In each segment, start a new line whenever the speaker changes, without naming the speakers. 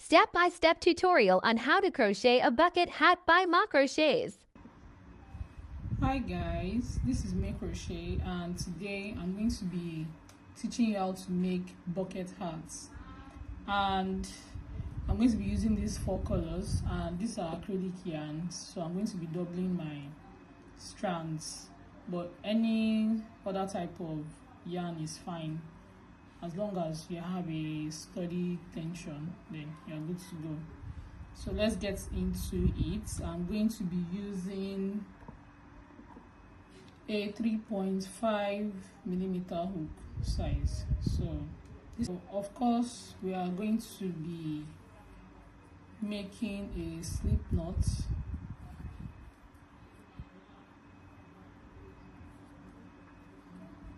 step-by-step tutorial on how to crochet a bucket hat by Ma Crochets.
Hi guys, this is Me Crochet, and today I'm going to be teaching you how to make bucket hats. And I'm going to be using these 4 colors, and these are acrylic yarns, so I'm going to be doubling my strands, but any other type of yarn is fine. As long as you have a steady tension, then you're good to go. So let's get into it. I'm going to be using a 3.5 millimeter hook size. So of course we are going to be making a slip knot,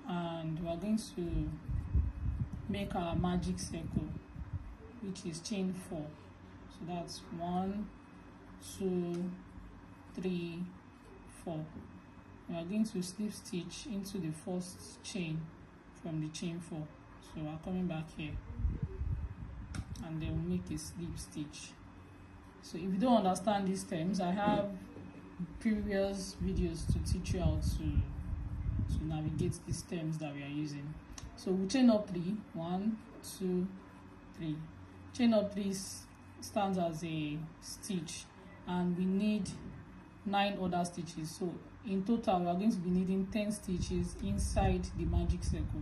and we are going to make our magic circle, which is chain 4. So that's 1, 2, 3, 4. We are going to slip stitch into the first chain from the chain 4. So we are coming back here, and then we'll make a slip stitch. So if you don't understand these terms, I have previous videos to teach you how to navigate these terms that we are using. So we'll chain up 3, 1, 2, 3. Chain up 3 stands as a stitch, and we need 9 other stitches. So in total we are going to be needing 10 stitches inside the magic circle.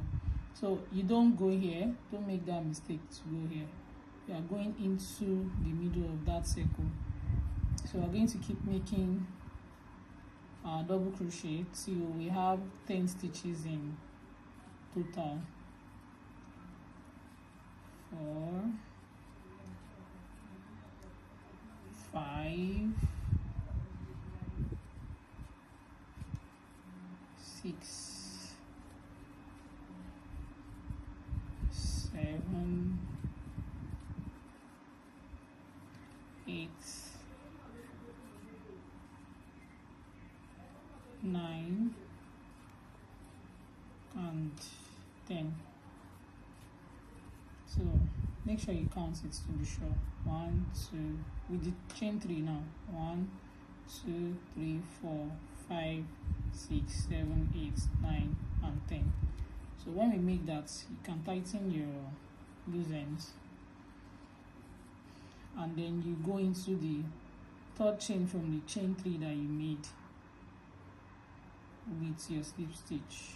So you don't go here, don't make that mistake to go here. You are going into the middle of that circle. So we're going to keep making our double crochet till we have 10 stitches in total. 4, 5, 6, 7, 8, 9, and 10. So make sure you count it to be sure. 1, 2, we did chain 3 now. 1, 2, 3, 4, 5, 6, 7, 8, 9, and 10. So when we make that, you can tighten your loose ends, and then you go into the 3rd chain from the chain 3 that you made with your slip stitch.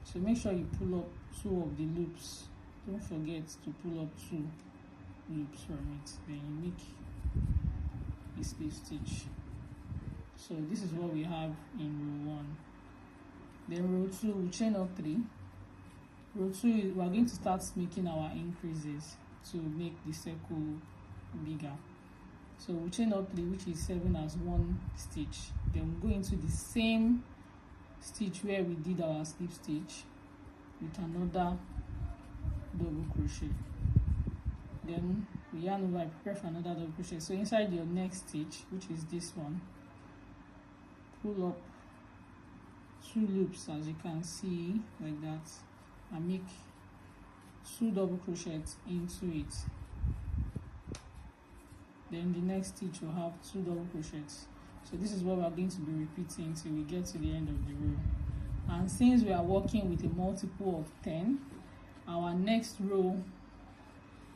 So make sure you pull up 2 of the loops. Don't forget to pull up 2 loops from it, then you make a slip stitch. So this is what we have in row 1. Then row 2, we chain up 3. Row 2, we are going to start making our increases to make the circle bigger. So we chain up 3, which is 7 as 1 stitch. Then we go into the same stitch where we did our slip stitch with another double crochet. Then we yarn over, prepare for another double crochet. So inside your next stitch, which is this one, pull up 2 loops, as you can see, like that, and make 2 double crochets into it. Then the next stitch will have 2 double crochets. So this is what we are going to be repeating till we get to the end of the row. And since we are working with a multiple of 10, our next row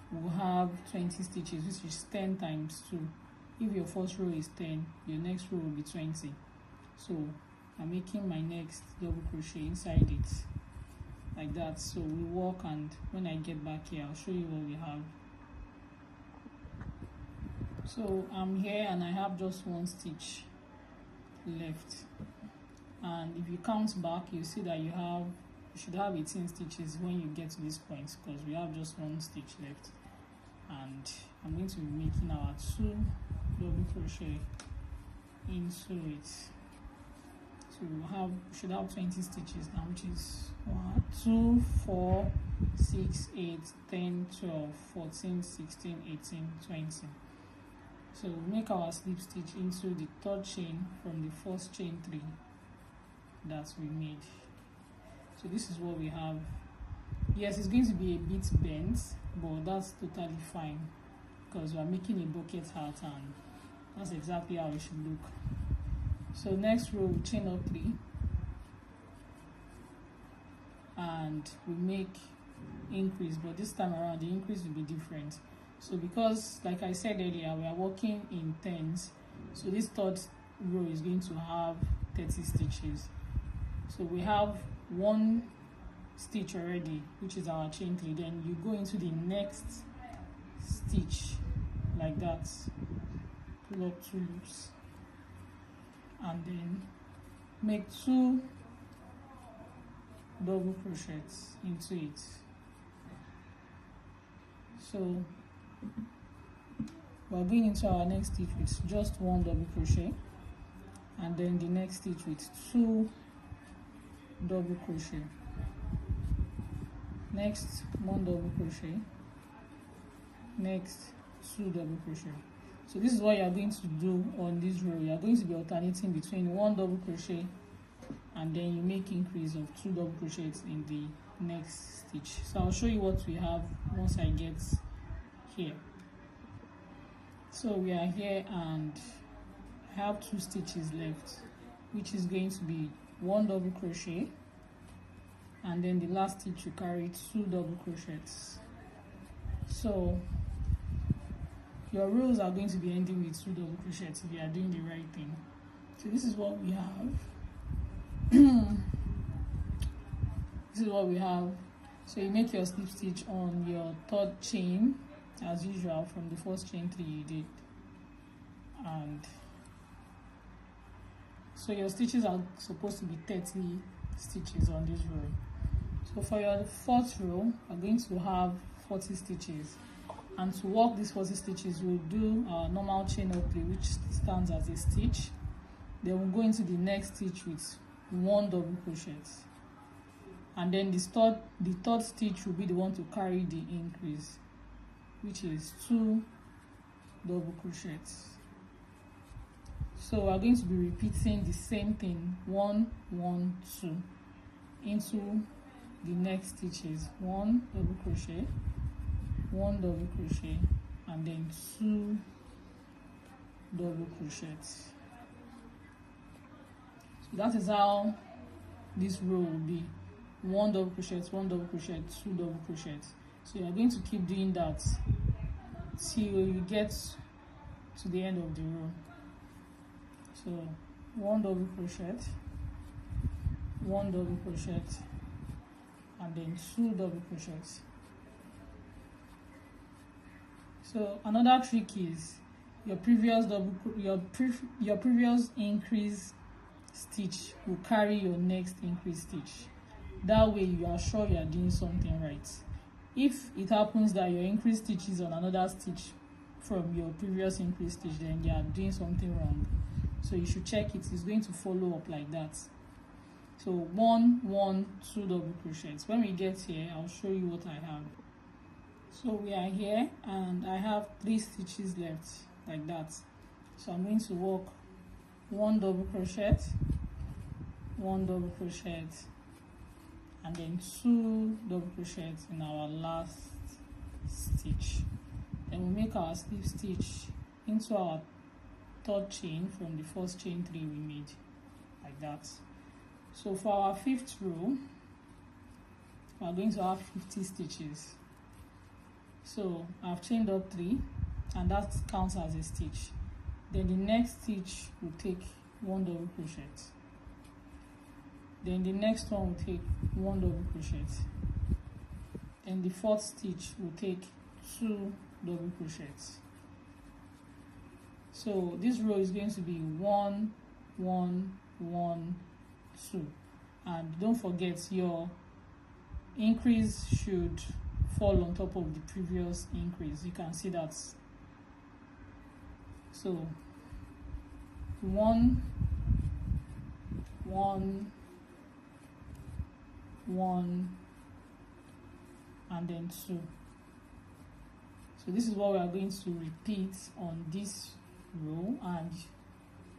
will have 20 stitches, which is 10 times 2. If your first row is 10, your next row will be 20. So I'm making my next double crochet inside it like that. So we walk, and when I get back here, I'll show you what we have. So I'm here and I have just 1 stitch left, and if you count back, you see that you should have 18 stitches when you get to this point, because we have just 1 stitch left. And I'm going to be making our 2 double crochet into it. So we should have 20 stitches now, which is 1, 2, 4, 6, 8, 10, 12, 14, 16, 18, 20. So we make our slip stitch into the 3rd chain from the first chain 3 that we made. So this is what we have. Yes, it's going to be a bit bent, but that's totally fine. because we are making a bucket hat, and that's exactly how it should look. So next row we chain up 3 and we make increase, but this time around the increase will be different. So because, like I said earlier, we are working in tens, so this third row is going to have 30 stitches. So we have 1 stitch already, which is our chain 3. Then you go into the next stitch like that, pull up 2 loops, and then make 2 double crochets into it. So we're going into our next stitch with just 1 double crochet, and then the next stitch with 2 double crochet, next 1 double crochet, next 2 double crochet. So this is what you are going to do on this row. You are going to be alternating between 1 double crochet and then you make increase of 2 double crochets in the next stitch. So I'll show you what we have once I get here. So we are here and I have 2 stitches left, which is going to be 1 double crochet, and then the last stitch you carry 2 double crochets. So your rows are going to be ending with 2 double crochets if you are doing the right thing. So this is what we have. This is what we have. So you make your slip stitch on your 3rd chain as usual from the first chain 3 you did, and so your stitches are supposed to be 30 stitches on this row. So for your 4th row we're going to have 40 stitches, and to work these 40 stitches we'll do our normal chain up 3, which stands as a stitch. Then we'll go into the next stitch with 1 double crochet, and then the third stitch will be the one to carry the increase, which is 2 double crochets. So we're going to be repeating the same thing, 1 1 2 into the next stitches, 1 double crochet, 1 double crochet, and then 2 double crochets. So that is how this row will be: 1 double crochet, 1 double crochet, 2 double crochets. So you are going to keep doing that till you get to the end of the row. So 1 double crochet, 1 double crochet, and then 2 double crochets. So another trick is your previous increase stitch will carry your next increase stitch. That way you are sure you are doing something right. If it happens that your increase stitch is on another stitch from your previous increase stitch, then you are doing something wrong. So you should check it. It's going to follow up like that. So 1 1 2 double crochets. When we get here, I'll show you what I have. So we are here and I have 3 stitches left like that. So I'm going to work 1 double crochet, 1 double crochet, and then 2 double crochets in our last stitch. Then we'll make our slip stitch into our 3rd chain from the first chain 3 we made like that. So for our 5th row we are going to have 50 stitches. So I've chained up 3 and that counts as a stitch. Then the next stitch will take 1 double crochet, then the next one will take 1 double crochet, then the 4th stitch will take 2 double crochets. So this row is going to be 1 1 1 2, and don't forget your increase should fall on top of the previous increase. You can see that. So 1 1 1 and then 2. So this is what we are going to repeat on this row, and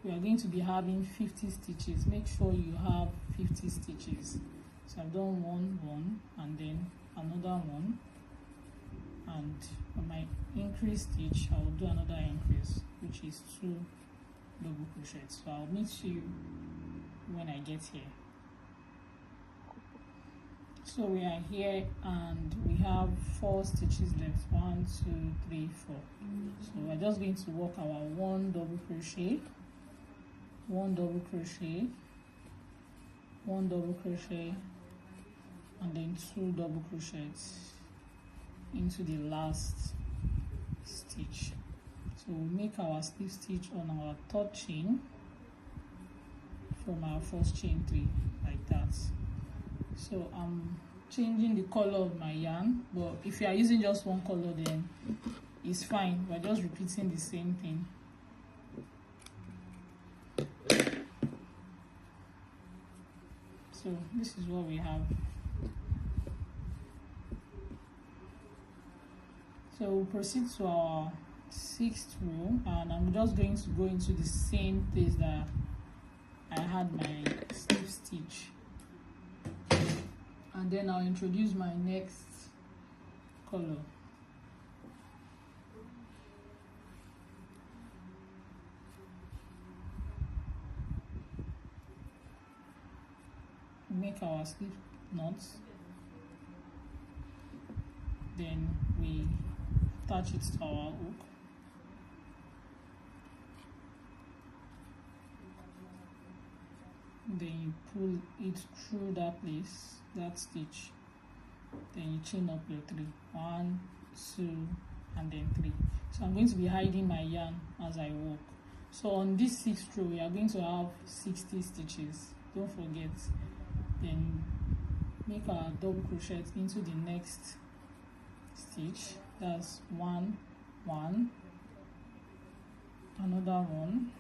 we are going to be having 50 stitches. Make sure you have 50 stitches. So I've done 1 1 and then another 1 and on my increase stitch I'll do another increase, which is 2 double crochets. So I'll meet you when I get here. So we are here and we have 4 stitches left. 1, 2, 3, 4. So we're just going to work our 1 double crochet, 1 double crochet, 1 double crochet, and then 2 double crochets into the last stitch. So we'll make our slip stitch on our 3rd chain from our 1st chain 3, like that. So I'm changing the color of my yarn, but if you are using just one color, then it's fine. We're just repeating the same thing. So this is what we have. So we'll proceed to our 6th row, and I'm just going to go into the same place that I had my slip stitch, and then I'll introduce my next color. Make our slip knots, then we attach it to our hook. Then you pull it through that place, that stitch, then you chain up your 3. 1, 2, and then 3. So I'm going to be hiding my yarn as I walk. So on this 6th row we are going to have 60 stitches, don't forget. Then make our double crochet into the next stitch. That's 1, 1, another 1,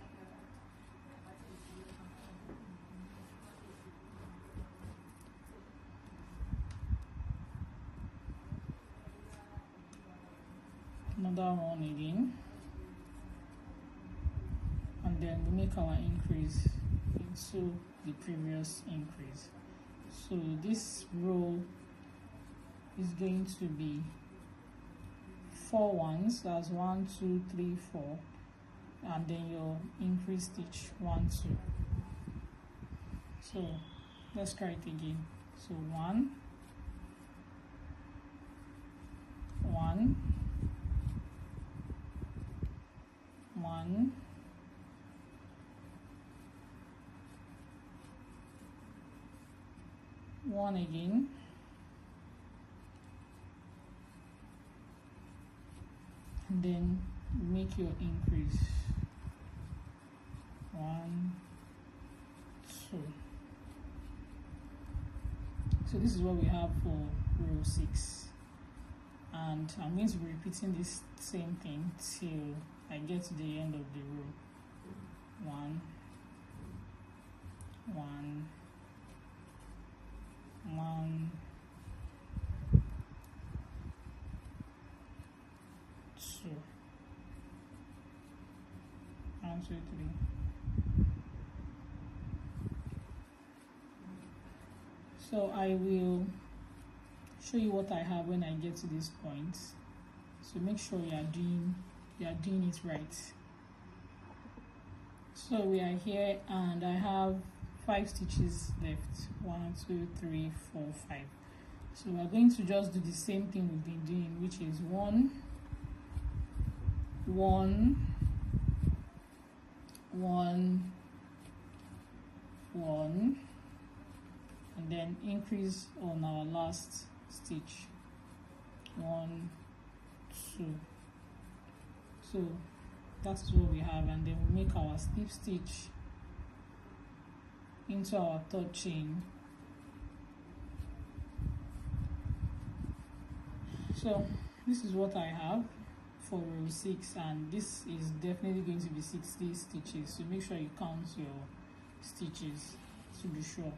another 1 again, and then we make our increase into the previous increase. So this row is going to be 4 ones, that's 1, 2, 3, 4, and then your increase stitch 1, 2. So let's try it again. So 1, 1, 1, 1 again, and then make your increase 1, 2. So this is what we have for row 6, and I'm going to be repeating this same thing till I get to the end of the row. 1, 1, 1, 2, 1, 2, 3. So I will show you what I have when I get to this point. So make sure you are doing it right. So we are here and I have 5 stitches left. 1, 2, 3, 4, 5. So we are going to just do the same thing we've been doing, which is 1, 1, 1, 1, and then increase on our last stitch. 1, 2. So that's what we have, and then we make our slip stitch into our 3rd chain. So this is what I have for row 6, and this is definitely going to be 60 stitches, so make sure you count your stitches to be sure.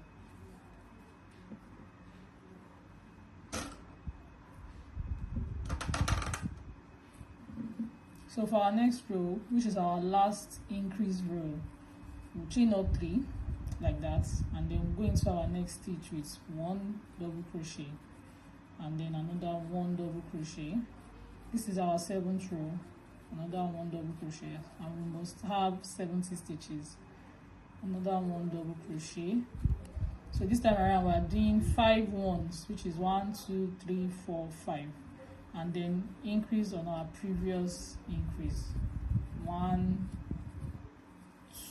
So for our next row, which is our last increase row, we'll chain up 3 like that, and then we'll go into our next stitch with 1 double crochet, and then another 1 double crochet, this is our 7th row, another 1 double crochet, and we must have 70 stitches, another 1 double crochet. So this time around we are doing 5 ones, which is 1 2 3 4 5, and then increase on our previous increase, 1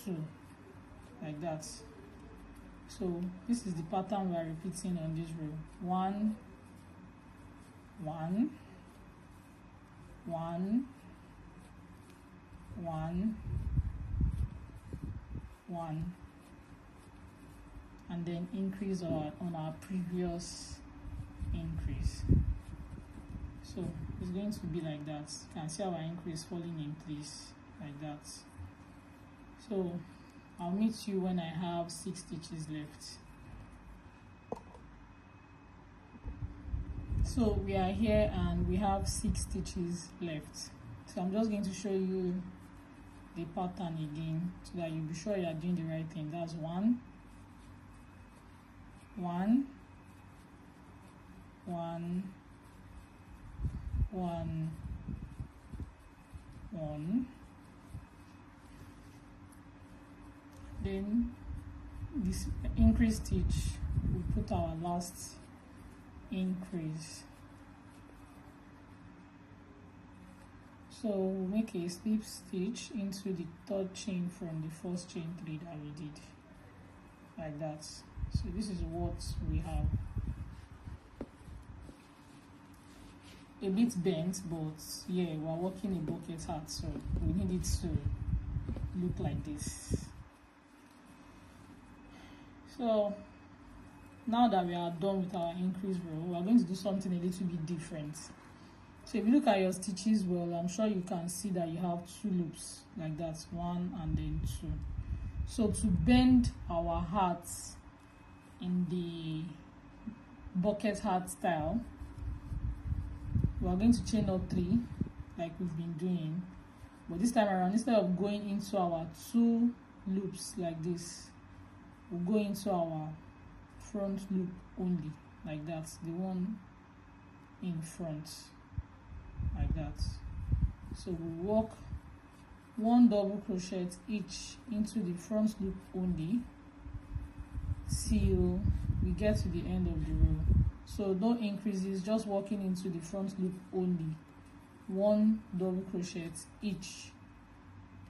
2, like that. So this is the pattern we are repeating on this row. 1 1 1 1 1, and then increase on our previous increase. So it's going to be like that. You can see our increase falling in place like that. So I'll meet you when I have 6 stitches left. So we are here and we have 6 stitches left. So I'm just going to show you the pattern again so that you'll be sure you are doing the right thing. That's 1 1 1 1 1. Then this increase stitch, we put our last increase. So we'll make a slip stitch into the 3rd chain from the 1st chain 3 that we did, like that. So this is what we have. A bit bent, but yeah, we're working a bucket hat, so we need it to look like this. So now that we are done with our increase row, we are going to do something a little bit different. So if you look at your stitches well, I'm sure you can see that you have 2 loops like that, 1 and then 2. So to bend our hats in the bucket hat style, we are going to chain up 3 like we've been doing, but this time around, instead of going into our 2 loops like this, we'll go into our front loop only, like that, the one in front, like that. So we'll work 1 double crochet each into the front loop only till we get to the end of the row. So no increases, just working into the front loop only, 1 double crochet each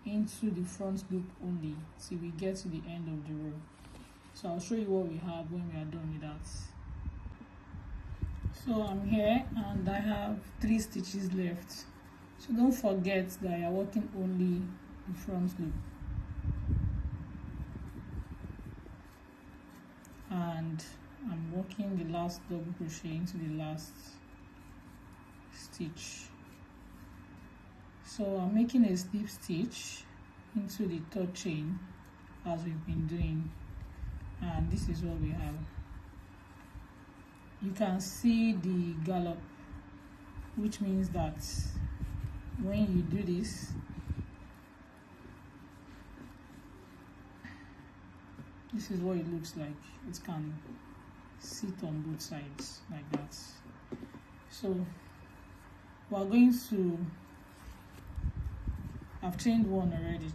into the front loop only till we get to the end of the row. So I'll show you what we have when we are done with that. So I'm here and I have 3 stitches left. So don't forget that you're working only the front loop. And I'm working the last double crochet into the last stitch. So I'm making a slip stitch into the 3rd chain as we've been doing, and this is what we have. You can see the gallop, which means that when you do this, this is what it looks like. It can sit on both sides like that. So we're going to, I've chained 1 already,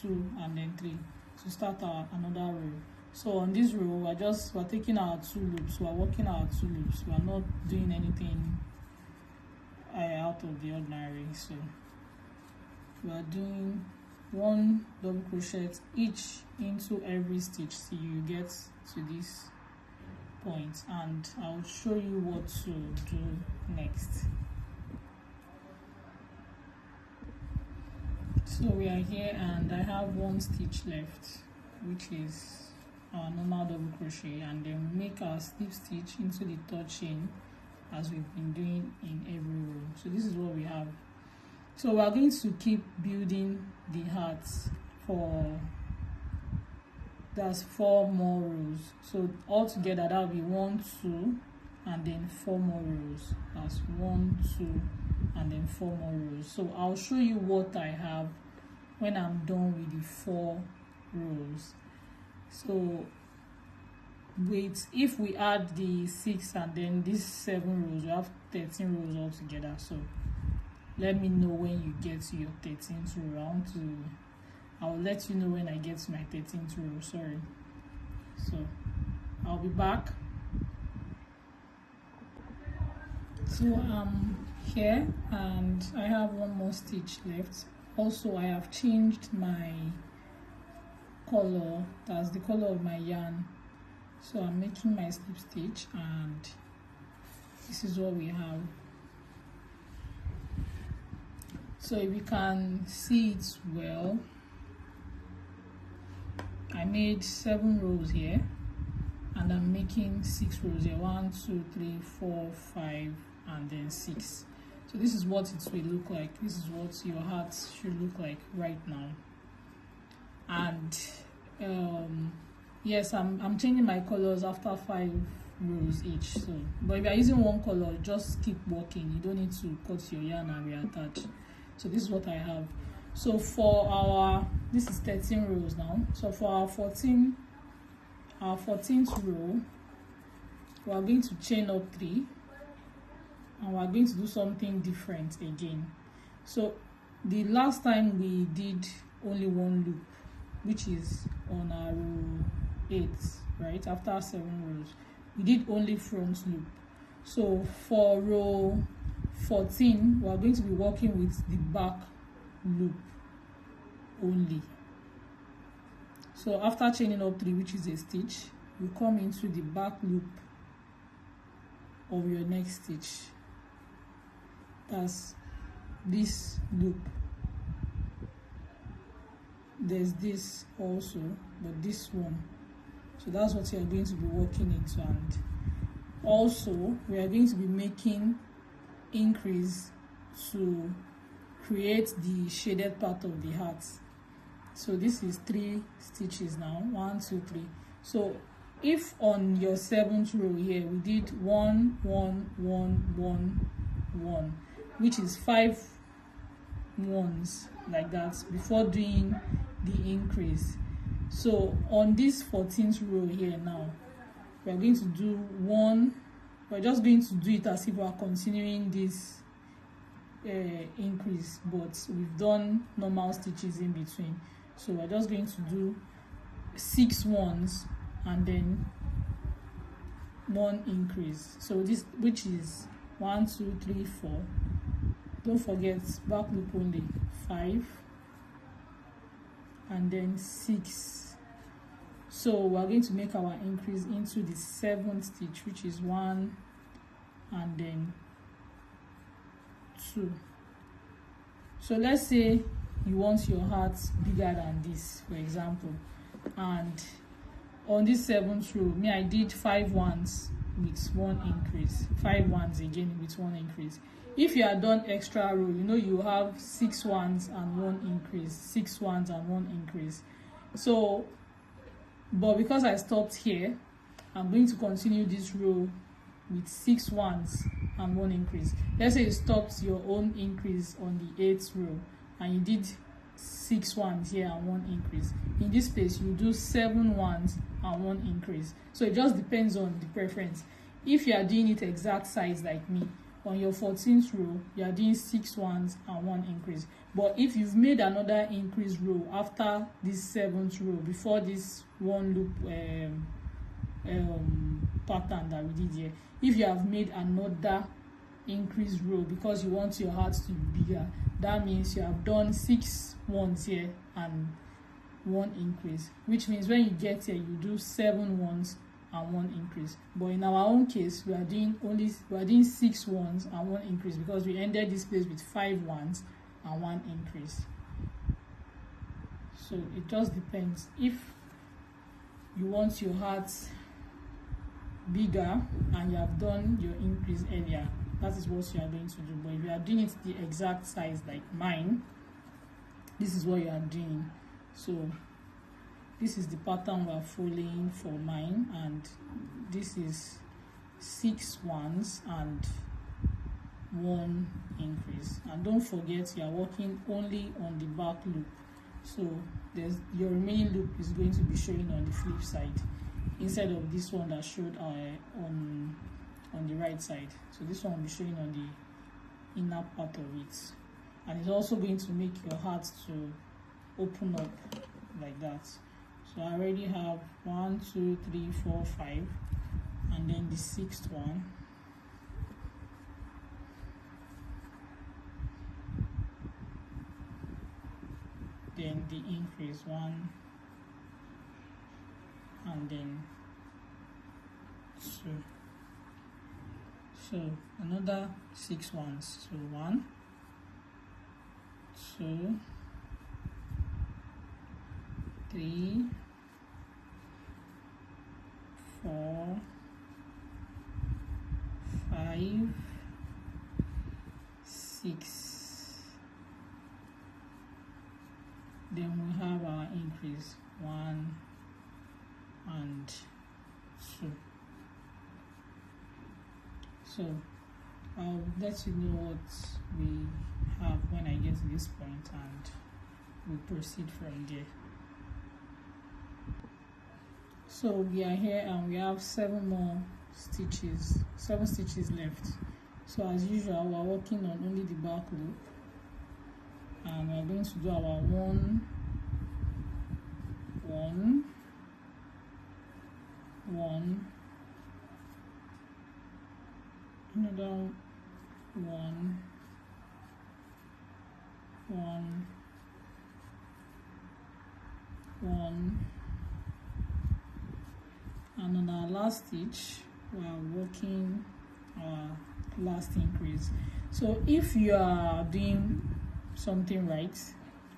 2 and then 3 to start another row. So on this row, we're taking our 2 loops, we're working our 2 loops, we're not doing anything out of the ordinary. So we're doing 1 double crochet each into every stitch till you get to this point, and I'll show you what to do next. So we are here and I have 1 stitch left, which is our normal double crochet, and then make our slip stitch into the 3rd chain as we've been doing in every row. So this is what we have. So we are going to keep building the hats for, that's 4 more rows. So altogether that'll be 1 2 and then 4 more rows. That's 1 2 and then 4 more rows. So I'll show you what I have when I'm done with the 4 rows. So wait, if we add the 6 and then these 7 rows, we have 13 rows altogether. So let me know when you get to your 13th row. I'll let you know when I get to my 13th row. Sorry. So I'll be back. So I'm here and I have one more stitch left. Also, I have changed my color. That's the color of my yarn. So I'm making my slip stitch, and this is what we have. So if you can see it well, I made 7 rows here, and I'm making 6 rows here. 1, 2, 3, 4, 5, and then 6. So this is what it will look like. This is what your heart should look like right now. And yes, I'm changing my colors after 5 rows each. So, but if you're using one color, just keep working. You don't need to cut your yarn and reattach. So this is what I have. So for our, this is 13 rows now. So for our 14th row, we are going to chain up 3, and we are going to do something different again. So the last time we did only one loop, which is on our row 8, right after 7 rows, we did only front loop. So for row 14, we are going to be working with the back loop only. So after chaining up 3, which is a stitch, you come into the back loop of your next stitch. That's this loop. There's this also, but this one. So that's what you are going to be working into. And also we are going to be making increase to create the shaded part of the heart. So this is 3 stitches now. 1, 2, 3. So if on your 7th row here we did 1, 1, 1, 1, 1, which is 5 ones like that before doing the increase. So on this 14th row here now, we are going to do 1. We're just going to do it as if we are continuing this increase, but we've done normal stitches in between. So we're just going to do 6 ones and then 1 increase. So this, which is 1, 2, 3, 4. Don't forget back loop only. 5 and then 6. So we're going to make our increase into the 7th stitch, which is 1 and then 2. So let's say you want your heart bigger than this, for example, and on this 7th row, me, I did 5 ones with 1 increase, 5 ones again with 1 increase. If you are done extra row, you know you have 6 ones and 1 increase, 6 ones and 1 increase. So, but because I stopped here, I'm going to continue this row with 6 ones and 1 increase. Let's say you stopped your own increase on the 8th row and you did 6 ones here and 1 increase. In this place, you do 7 ones and 1 increase. So it just depends on the preference. If you are doing it exact size like me, on your 14th row, you are doing 6 ones and 1 increase. But if you've made another increase row after this 7th row, before this 1 loop pattern that we did here, if you have made another increase row because you want your heart to be bigger, that means you have done 6 ones here and 1 increase, which means when you get here, you do 7 ones and 1 increase. But in our own case, we are doing 6 ones and 1 increase because we ended this place with 5 ones and 1 increase. So it just depends. If you want your heart bigger and you have done your increase earlier, that is what you are going to do. But if you are doing it the exact size like mine, this is what you are doing. So this is the pattern we are following for mine, and this is 6 ones and 1 increase. And don't forget, you are working only on the back loop, so your remaining loop is going to be showing on the flip side instead of this one that showed on the right side. So this one will be showing on the inner part of it. and it's also going to make your heart to open up like that. So I already have 1, 2, 3, 4, 5, and then the 6th one. Then the increase 1, and then 2. So another 6 ones. So 1, 2, 3, 4, 5, 6. Then we have our increase 1 and 2. So I'll let you know what we have when I get to this point, and we'll proceed from there. So we are here and we have 7 more stitches, 7 stitches left. So as usual, we're working on only the back loop, and we're going to do our 1, 1, 1, another 1, 1, 1, and on our last stitch we are working our last increase. So if you are doing something right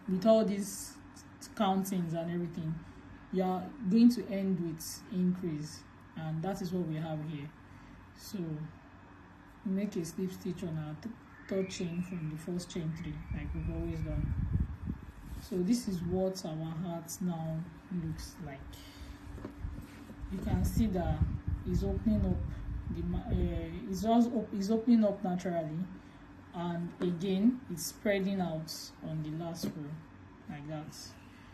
with all these countings and everything, you are going to end with increase, and that is what we have here. So make a slip stitch on our third chain from the first chain 3, like we've always done. So this is what our heart now looks like. You can see that it's opening up, it's opening up naturally, and again it's spreading out on the last row like that.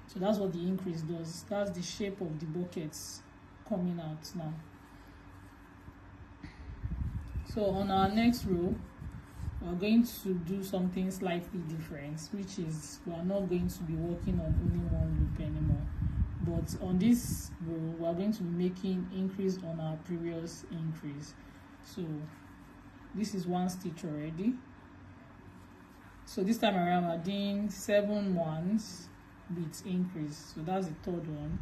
So that's what the increase does. That's the shape of the buckets coming out now. So on our next row, we're going to do something slightly different, which is we are not going to be working on only one loop anymore, but on this row we are going to be making increase on our previous increase. So this is 1 stitch already. So this time around we're doing 7 ones with increase. So that's the third one.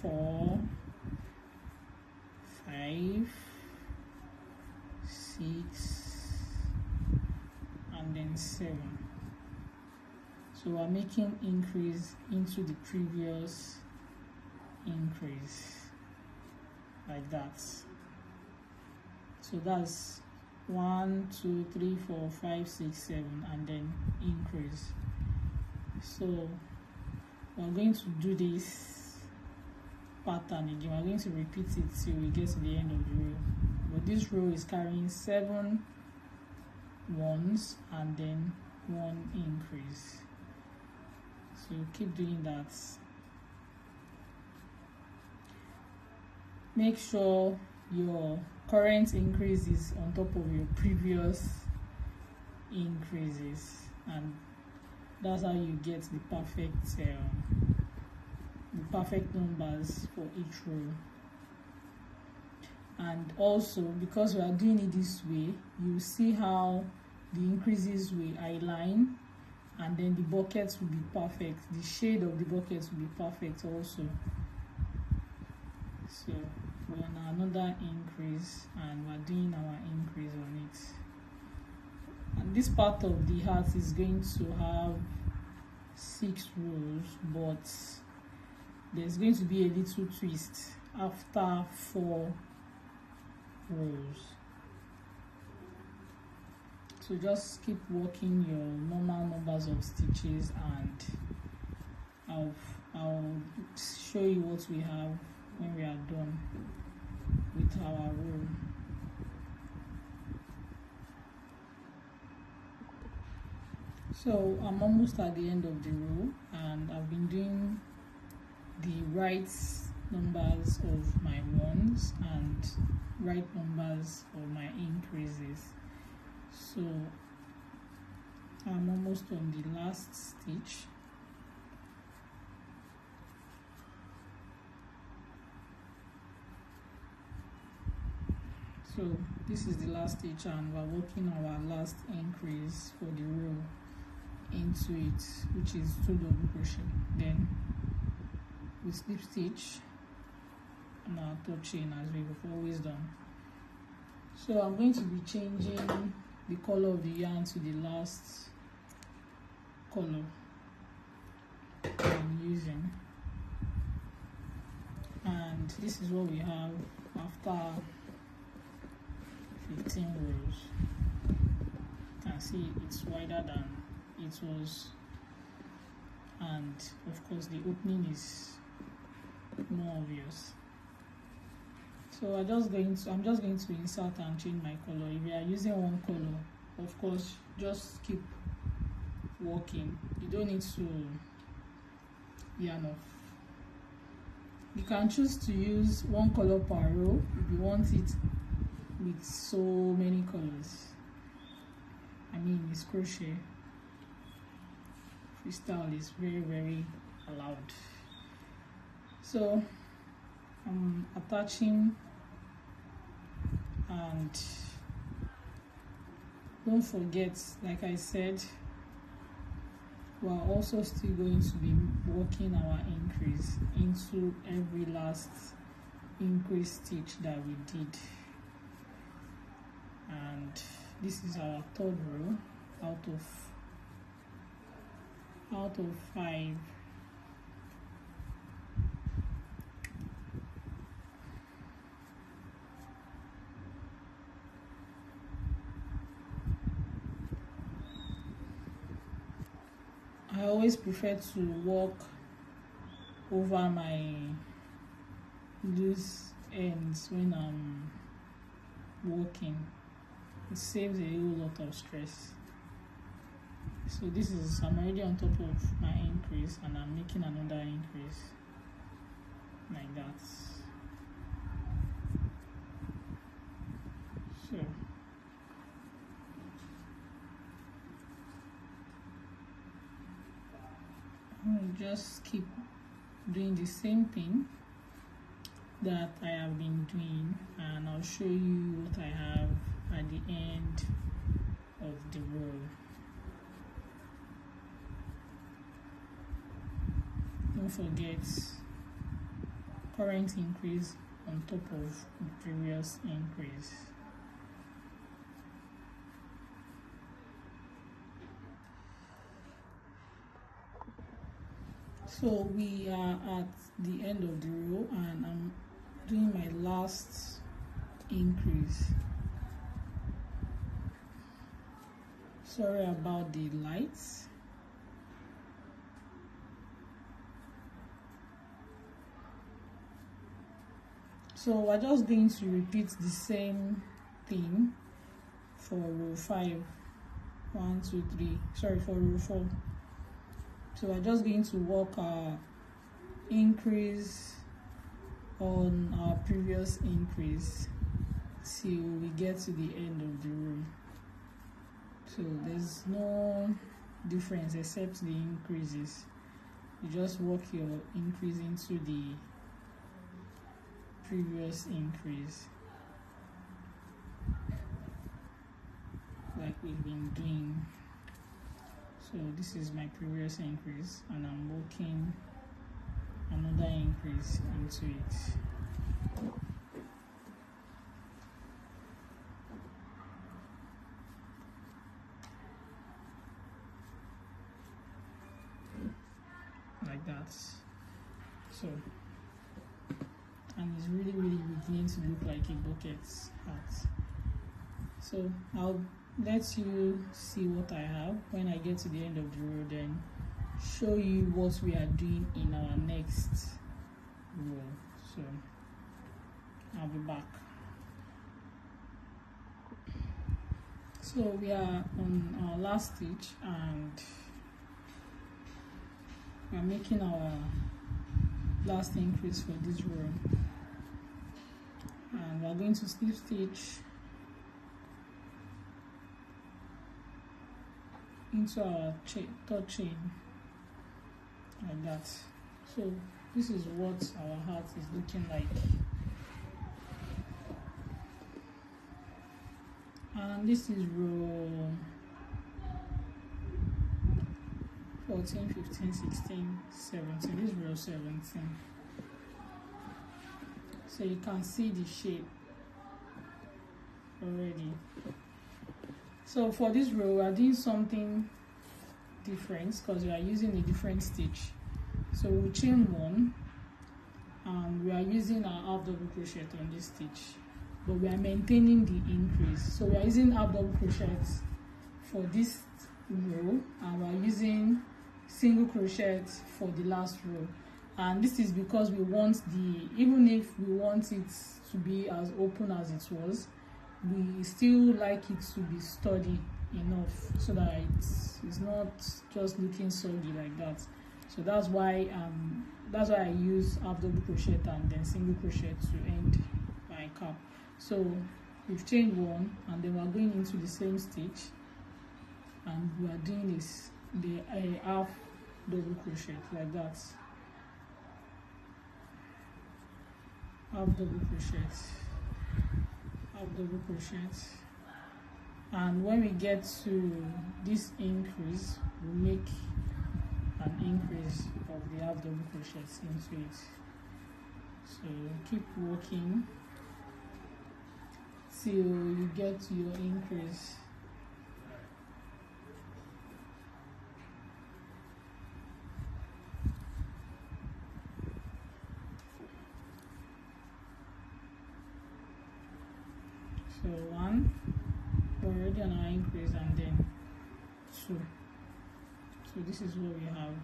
4, 5, 6, and then 7. So we're making increase into the previous increase like that. So that's 1, 2, 3, 4, 5, 6, 7, and then increase. So we're going to do this pattern again. We're going to repeat it till we get to the end of the row. But this row is carrying 7 ones and then 1 increase. So keep doing that. Make sure your current increase is on top of your previous increases, and that's how you get the perfect numbers for each row. And also, because we are doing it this way, you see how the increases will align, and then the buckets will be perfect. The shade of the buckets will be perfect also. So we're on another increase, and we're doing our increase on it. And this part of the heart is going to have 6 rows, but there's going to be a little twist after 4 rows. So just keep working your normal numbers of stitches, and I'll show you what we have when we are done with our row. So I'm almost at the end of the row, and I've been doing the right numbers of my ones and right numbers of my increases. So I'm almost on the last stitch. So this is the last stitch, and we're working our last increase for the row into it, which is 2 double crochet. Then we slip stitch and our top chain as we've always done. So I'm going to be changing the color of the yarn to the last color I'm using, and this is what we have after 15 rows. You can see it's wider than it was, and of course the opening is more obvious. So I'm just going to insert and change my color. If you are using one color, of course just keep working. You don't need to yarn off. You can choose to use one color per row if you want it with so many colors. I mean, it's crochet. Freestyle is very allowed. So I'm attaching, and don't forget, like I said, we're also still going to be working our increase into every last increase stitch that we did. And this is our 3rd row out of 5. I always prefer to work over my loose ends when I'm working. It saves a whole lot of stress. So I'm already on top of my increase, and I'm making another increase like that. So I'll just keep doing the same thing that I have been doing, and I'll show you what I have at the end of the row. Don't forget current increase on top of the previous increase. So we are at the end of the row, and I'm doing my last increase. Sorry about the lights. So we're just going to repeat the same thing for row 5. 1, 2, 3. Sorry, for row 4. So we're just going to work our increase on our previous increase till we get to the end of the row. So there's no difference except the increases. You just work your increase into the previous increase like we've been doing. So this is my previous increase, and I'm working another increase into it. Like that. So, and it's really beginning to look like a bucket hat. So I'll let you see what I have when I get to the end of the row, then show you what we are doing in our next row. So I'll be back. So we are on our last stitch, and we are making our last increase for this row, and we are going to slip stitch into our third chain like that. So this is what our hat is looking like. And this is row 14, 15, 16, 17. This is row 17. So you can see the shape already. So for this row, we are doing something different because we are using a different stitch. So we'll chain one, and we are using our half double crochet on this stitch, but we are maintaining the increase. So we are using half double crochets for this row, and we are using single crochet for the last row. And this is because we want even if we want it to be as open as it was, we still like it to be sturdy enough so that it's not just looking soggy like that. So that's why I use half double crochet and then single crochet to end my cap. So we've chained one, and then we're going into the same stitch, and we are doing the half double crochet like that. Half double crochet, half double crochet, and when we get to this increase, we'll make an increase of the half double crochets into it. So keep working till you get to your increase. So one, we're already on our increase, and then two. So this is what we have.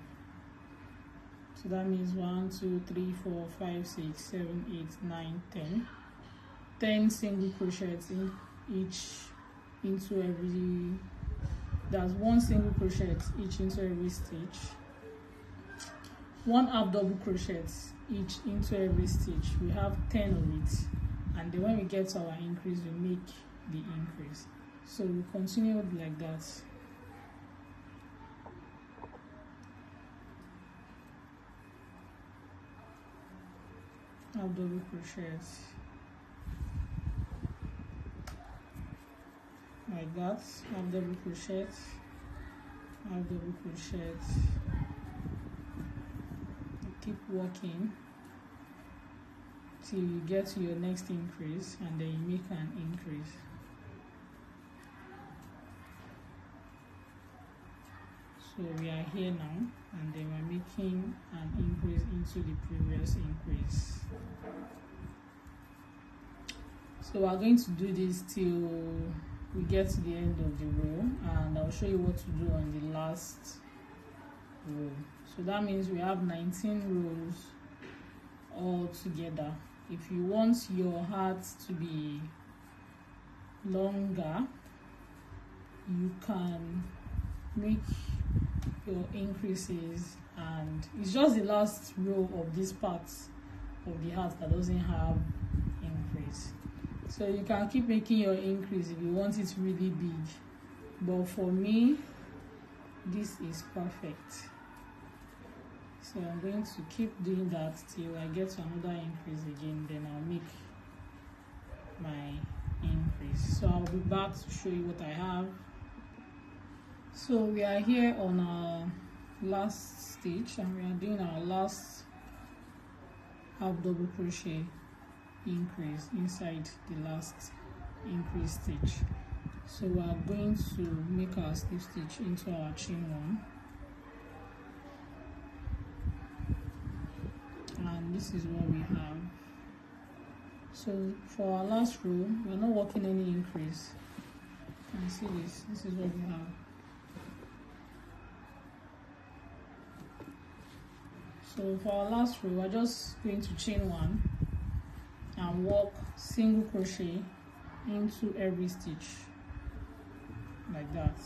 So that means 1, 2, 3, 4, 5, 6, 7, 8, 9, 10. 10 single crochets in each into every. That's one single crochet each into every stitch. One half double crochet each into every stitch. We have 10 of it. And then when we get to our increase, we make the increase. So we continue like that. Half double crochets like that. Half double crochet, half double crochet. Keep working till you get to your next increase, and then you make an increase. So we are here now, and then we're making an increase into the previous increase. So we're going to do this till we get to the end of the row, and I'll show you what to do on the last row. So that means we have 19 rows all together. If you want your hat to be longer, you can make your increases, and it's just the last row of this part of the hat that doesn't have increase. So you can keep making your increase if you want it really big, but for me this is perfect. So I'm going to keep doing that till I get to another increase again, then I'll make my increase. So I'll be back to show you what I have. So we are here on our last stitch, and we are doing our last half double crochet increase inside the last increase stitch. So we are going to make our slip stitch into our chain one, and this is what we have. So for our last row, we're not working any increase. You can see this is what we have. So for our last row, we're just going to chain one and work single crochet into every stitch like that.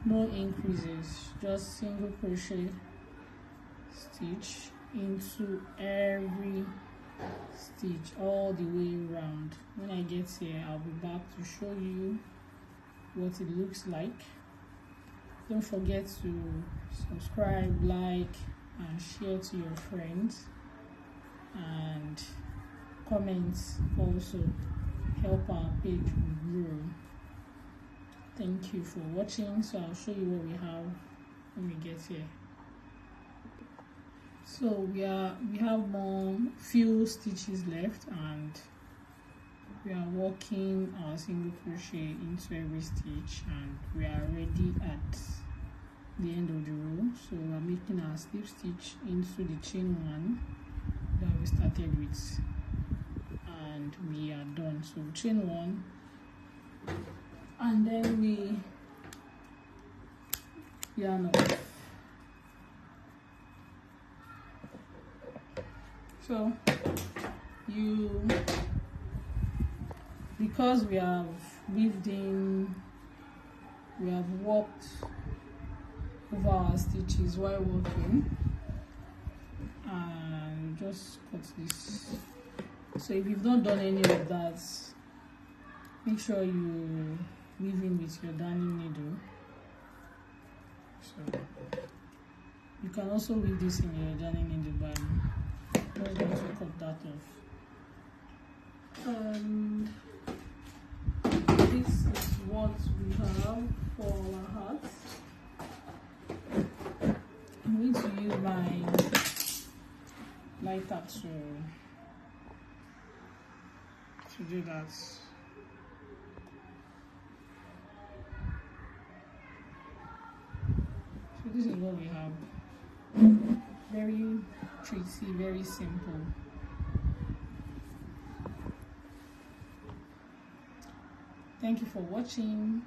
No increases, just single crochet stitch into every stitch all the way around. When I get here, I'll be back to show you what it looks like. Don't forget to subscribe, like, and share to your friends, and comments also help our page grow. Thank you for watching. So I'll show you what we have when we get here. So we have more few stitches left, and we are working our single crochet into every stitch, and we are already at the end of the row. So we are making our slip stitch into the chain one that we started with, and we are done. So chain one, and then we yarn off. So because we have weaved in, we have worked over our stitches while working, and just cut this. So if you've not done any of that, make sure you weave in with your darning needle. So you can also weave this in your darning needle, but I'm not going to cut that off. And this is what we have for our hats. I'm going to use my lighter to do that. So this is what we have. Very pretty, very simple. Thank you for watching.